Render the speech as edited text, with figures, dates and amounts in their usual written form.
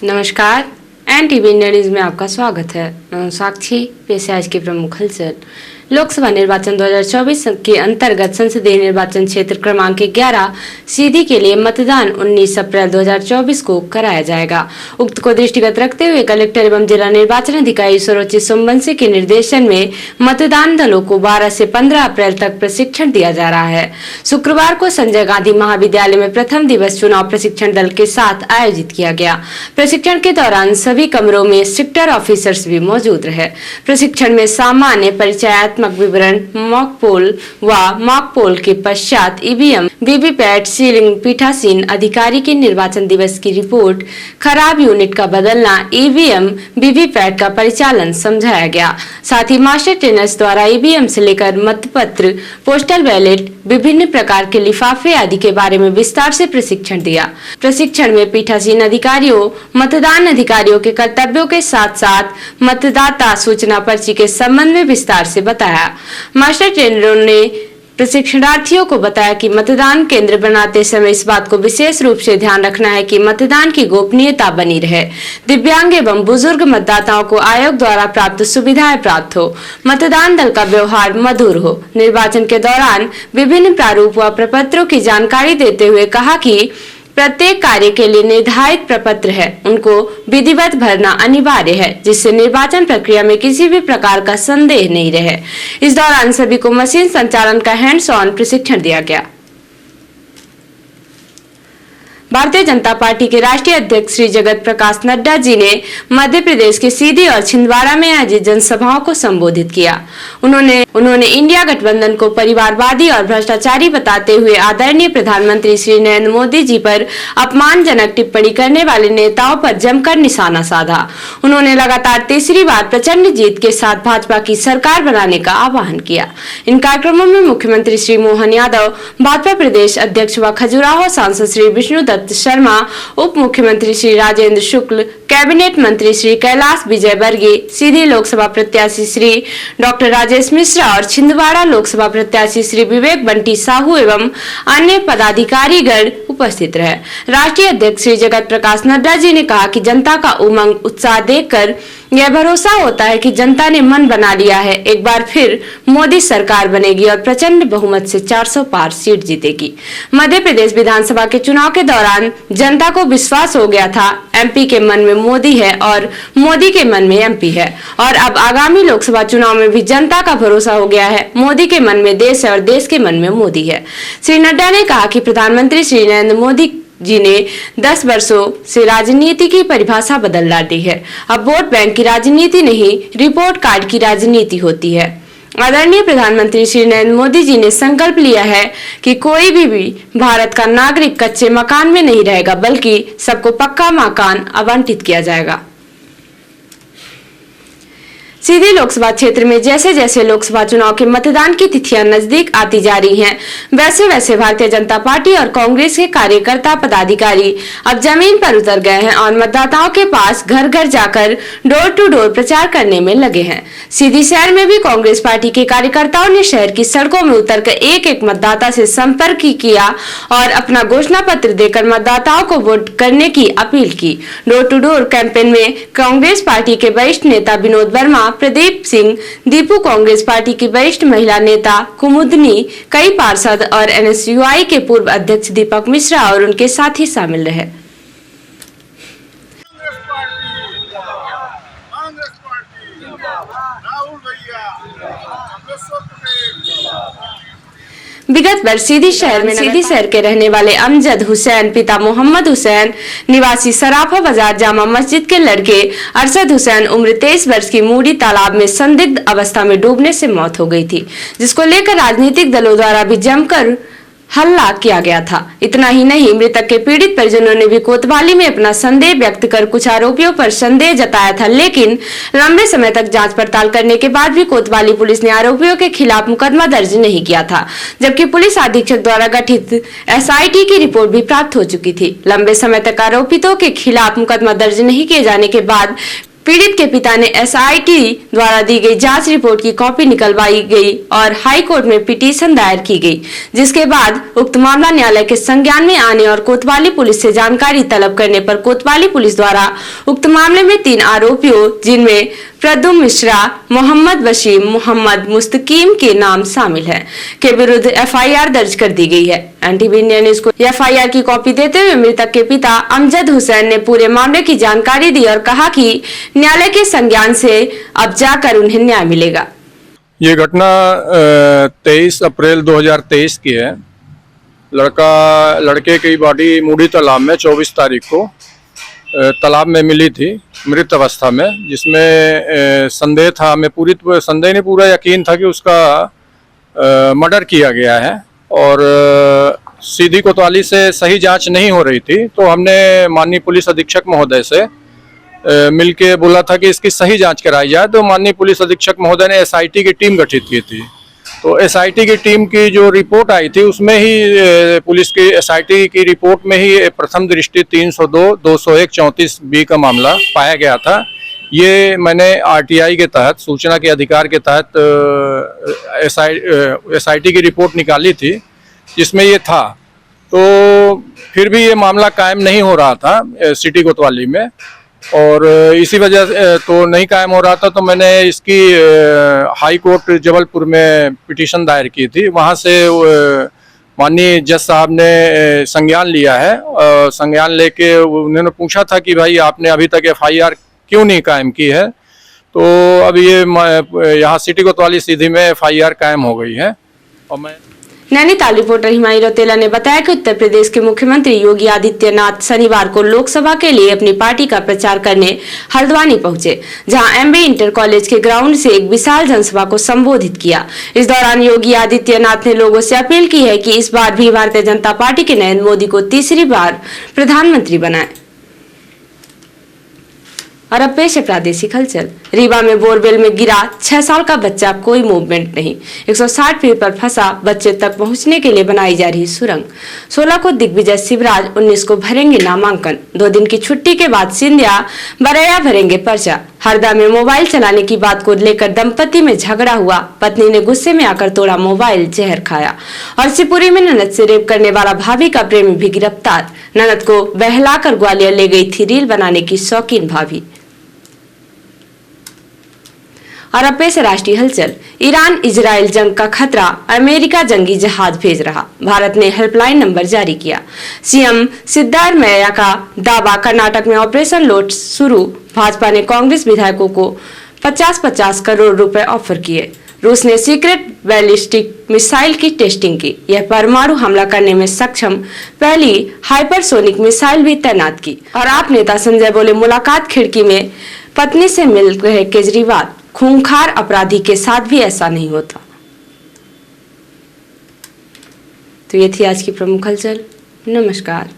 नमस्कार, NTV India news में आपका स्वागत है। साक्षी पेश है आज की प्रमुख हलचल। लोकसभा निर्वाचन 2024 के अंतर्गत संसदीय निर्वाचन क्षेत्र क्रमांक 11 सीधी के लिए मतदान 19 अप्रैल 2024 को कराया जाएगा। उक्त को दृष्टिगत रखते हुए कलेक्टर एवं जिला निर्वाचन अधिकारी सुरुचि सोमवंशी के निर्देशन में मतदान दलों को 12 से 15 अप्रैल तक प्रशिक्षण दिया जा रहा है। शुक्रवार को संजय गांधी महाविद्यालय में प्रथम दिवस चुनाव प्रशिक्षण दल के साथ आयोजित किया गया। प्रशिक्षण के दौरान सभी कमरों में सेक्टर ऑफिसर्स भी मौजूद रहे। प्रशिक्षण में सामान्य परिचयात्मक विवरण, मॉक पोल के पश्चात ईवीएम, वीवीपैट, सीलिंग, पीठासीन अधिकारी के निर्वाचन दिवस की रिपोर्ट, खराब यूनिट का बदलना, ईवीएम, वीवीपैट का परिचालन समझाया गया। साथ ही मास्टर ट्रेनर्स द्वारा ईवीएम से लेकर मतपत्र, पोस्टल बैलेट, विभिन्न प्रकार के लिफाफे आदि के बारे में विस्तार से प्रशिक्षण दिया। प्रशिक्षण में पीठासीन अधिकारियों, मतदान अधिकारियों के कर्तव्यों के साथ साथ मतदाता सूचना पर्ची के संबंध में विस्तार से बताया। मास्टर ट्रेनरों ने प्रशिक्षणार्थियों को बताया कि मतदान केंद्र बनाते समय इस बात को विशेष रूप से ध्यान रखना है कि मतदान की गोपनीयता बनी रहे, दिव्यांग एवं बुजुर्ग मतदाताओं को आयोग द्वारा प्राप्त सुविधाएं प्राप्त हो, मतदान दल का व्यवहार मधुर हो। निर्वाचन के दौरान विभिन्न प्रारूप व प्रपत्रों की जानकारी देते हुए कहा कि प्रत्येक कार्य के लिए निर्धारित प्रपत्र है, उनको विधिवत भरना अनिवार्य है, जिससे निर्वाचन प्रक्रिया में किसी भी प्रकार का संदेह नहीं रहे। इस दौरान सभी को मशीन संचालन का हैंड्स ऑन प्रशिक्षण दिया गया। भारतीय जनता पार्टी के राष्ट्रीय अध्यक्ष श्री जगत प्रकाश नड्डा जी ने मध्य प्रदेश के सीधी और छिंदवाड़ा में आयोजित जनसभाओं को संबोधित किया। उन्होंने इंडिया गठबंधन को परिवारवादी और भ्रष्टाचारी बताते हुए आदरणीय प्रधानमंत्री श्री नरेंद्र मोदी जी पर अपमानजनक टिप्पणी करने वाले नेताओं पर जमकर निशाना साधा। उन्होंने लगातार तीसरी बार प्रचंड जीत के साथ भाजपा की सरकार बनाने का आह्वान किया। इन कार्यक्रमों में मुख्यमंत्री श्री मोहन यादव, भाजपा प्रदेश अध्यक्ष व खजुराहो सांसद श्री विष्णुदत्त शर्मा, उप मुख्यमंत्री श्री राजेंद्र शुक्ल, कैबिनेट मंत्री श्री कैलाश विजयवर्गीय, सीधी लोकसभा प्रत्याशी श्री डॉक्टर राजेश मिश्रा और छिंदवाड़ा लोकसभा प्रत्याशी श्री विवेक बंटी साहू एवं अन्य पदाधिकारीगण उपस्थित रहे। राष्ट्रीय अध्यक्ष श्री जगत प्रकाश नड्डा जी ने कहा कि जनता का उमंग उत्साह देखकर यह भरोसा होता है कि जनता ने मन बना लिया है, एक बार फिर मोदी सरकार बनेगी और प्रचंड बहुमत से 400 पार सीट जीतेगी। मध्य प्रदेश विधानसभा के चुनाव के दौरान जनता को विश्वास हो गया था एमपी के मन में मोदी है और मोदी के मन में एमपी है, और अब आगामी लोकसभा चुनाव में भी जनता का भरोसा हो गया है, मोदी के मन में देश है और देश के मन में मोदी है। श्री नड्डा ने कहा कि प्रधानमंत्री श्री नरेंद्र मोदी जी ने 10 वर्षों से राजनीति की परिभाषा बदल डाली है। अब वोट बैंक की राजनीति नहीं, रिपोर्ट कार्ड की राजनीति होती है। आदरणीय प्रधानमंत्री श्री नरेंद्र मोदी जी ने संकल्प लिया है कि कोई भी भारत का नागरिक कच्चे मकान में नहीं रहेगा, बल्कि सबको पक्का मकान आवंटित किया जाएगा। सीधी लोकसभा क्षेत्र में जैसे जैसे लोकसभा चुनाव के मतदान की तिथियां नजदीक आती जा रही हैं, वैसे वैसे भारतीय जनता पार्टी और कांग्रेस के कार्यकर्ता पदाधिकारी अब जमीन पर उतर गए हैं और मतदाताओं के पास घर घर जाकर डोर टू डोर प्रचार करने में लगे हैं। सीधी शहर में भी कांग्रेस पार्टी के कार्यकर्ताओं ने शहर की सड़कों में उतरकर एक एक मतदाता से संपर्क किया और अपना घोषणा पत्र देकर मतदाताओं को वोट करने की अपील की। डोर टू डोर कैंपेन में कांग्रेस पार्टी के वरिष्ठ नेता विनोद वर्मा, प्रदीप सिंह, दीपू, कांग्रेस पार्टी की वरिष्ठ महिला नेता कुमुदनी, कई पार्षद और NSUI के पूर्व अध्यक्ष दीपक मिश्रा और उनके साथी शामिल रहे। विगत वर्ष सीधी शहर के रहने वाले अमजद हुसैन, पिता मोहम्मद हुसैन, निवासी सराफा बाजार जामा मस्जिद के लड़के अरशद हुसैन, उम्र 23 वर्ष की मूडी तालाब में संदिग्ध अवस्था में डूबने से मौत हो गई थी, जिसको लेकर राजनीतिक दलों द्वारा भी जमकर हल्ला किया गया था। इतना ही नहीं, मृतक के पीड़ित परिजनों ने भी कोतवाली में अपना संदेह व्यक्त कर कुछ आरोपियों पर संदेह जताया था, लेकिन लंबे समय तक जांच पड़ताल करने के बाद भी कोतवाली पुलिस ने आरोपियों के खिलाफ मुकदमा दर्ज नहीं किया था, जबकि पुलिस अधीक्षक द्वारा गठित SIT की रिपोर्ट भी प्राप्त हो चुकी थी। लंबे समय तक आरोपितों के खिलाफ मुकदमा दर्ज नहीं किए जाने के बाद पीड़ित के पिता ने एसआईटी द्वारा दी गई जांच रिपोर्ट की कॉपी निकलवाई गई और हाई कोर्ट में पिटीशन दायर की गई, जिसके बाद उक्त मामला न्यायालय के संज्ञान में आने और कोतवाली पुलिस से जानकारी तलब करने पर कोतवाली पुलिस द्वारा उक्त मामले में 3 आरोपियों जिनमें प्रद्युम्न मिश्रा, मोहम्मद वसीम, मोहम्मद मुस्तकीम के नाम शामिल हैं, के विरुद्ध एफआईआर दर्ज कर दी गई है। एनटीवी इंडिया न्यूज को एफआईआर की कॉपी देते हुए मृतक के पिता अमजद हुसैन ने पूरे मामले की जानकारी दी और कहा कि न्यायालय के संज्ञान से अब जाकर उन्हें न्याय मिलेगा। ये घटना 23 अप्रैल 2023 की है। लड़के की बॉडी मूडी तालाब में 24 तारीख को तालाब में मिली थी मृत अवस्था में, जिसमें संदेह था, हमें संदेह नहीं, पूरा यकीन था कि उसका मर्डर किया गया है और सीधी कोतवाली से सही जांच नहीं हो रही थी। तो हमने माननीय पुलिस अधीक्षक महोदय से मिलके बोला था कि इसकी सही जांच कराई जाए। तो माननीय पुलिस अधीक्षक महोदय ने एसआईटी की टीम गठित की थी। तो एसआईटी की टीम की जो रिपोर्ट आई थी उसमें ही पुलिस की एसआईटी की रिपोर्ट में ही प्रथम दृष्टि 302, 201, 34 बी का मामला पाया गया था। ये मैंने आरटीआई के तहत, सूचना के अधिकार के तहत एसआईटी की रिपोर्ट निकाली थी जिसमें ये था। तो फिर भी ये मामला कायम नहीं हो रहा था सिटी कोतवाली में, और इसी वजह तो नहीं कायम हो रहा था। तो मैंने इसकी हाई कोर्ट जबलपुर में पिटीशन दायर की थी। वहाँ से माननीय जज साहब ने संज्ञान लिया है। संज्ञान लेके उन्होंने पूछा था कि भाई आपने अभी तक एफआईआर क्यों नहीं कायम की है। तो अब ये यहाँ सिटी कोतवाली सीधी में एफआईआर कायम हो गई है। और मैं नैनीताल रिपोर्टर हिमाई रौतेला ने बताया कि उत्तर प्रदेश के मुख्यमंत्री योगी आदित्यनाथ शनिवार को लोकसभा के लिए अपनी पार्टी का प्रचार करने हल्द्वानी पहुंचे, जहां एमबी इंटर कॉलेज के ग्राउंड से एक विशाल जनसभा को संबोधित किया। इस दौरान योगी आदित्यनाथ ने लोगों से अपील की है कि इस बार भी भारतीय जनता पार्टी के नरेंद्र मोदी को तीसरी बार प्रधानमंत्री बनाए। और अब पेश है प्रादेशिक हलचल। रीवा में बोरवेल में गिरा 6 साल का बच्चा, कोई मूवमेंट नहीं। 160 फीट पर फंसा बच्चे तक पहुंचने के लिए बनाई जा रही सुरंग। 16 को दिग्विजय शिवराज, 19 को भरेंगे नामांकन। 2 दिन की छुट्टी के बाद सिंधिया बरैया भरेंगे पर्चा। हरदा में मोबाइल चलाने की बात को लेकर दंपति में झगड़ा हुआ, पत्नी ने गुस्से में आकर तोड़ा मोबाइल, जहर खाया। और शिवपुरी में ननद से रेप करने वाला भाभी का प्रेमी भी गिरफ्तार। ननद को बहलाकर ग्वालियर ले गई थी रील बनाने की शौकीन भाभी। और अब पेश राष्ट्रीय हलचल। ईरान इजराइल जंग का खतरा, अमेरिका जंगी जहाज भेज रहा। भारत ने हेल्पलाइन नंबर जारी किया। सीएम सिद्धारमैया का दावा, कर्नाटक में ऑपरेशन लोट शुरू। भाजपा ने कांग्रेस विधायकों को 50-50 करोड़ रुपए ऑफर किए। रूस ने सीक्रेट बैलिस्टिक मिसाइल की टेस्टिंग की। यह परमाणु हमला करने में सक्षम पहली हाइपरसोनिक मिसाइल भी तैनात की। और आप नेता संजय बोले, मुलाकात खिड़की में पत्नी से मिल रहे केजरीवाल, खूंखार अपराधी के साथ भी ऐसा नहीं होता। तो ये थी आज की प्रमुख हलचल। नमस्कार।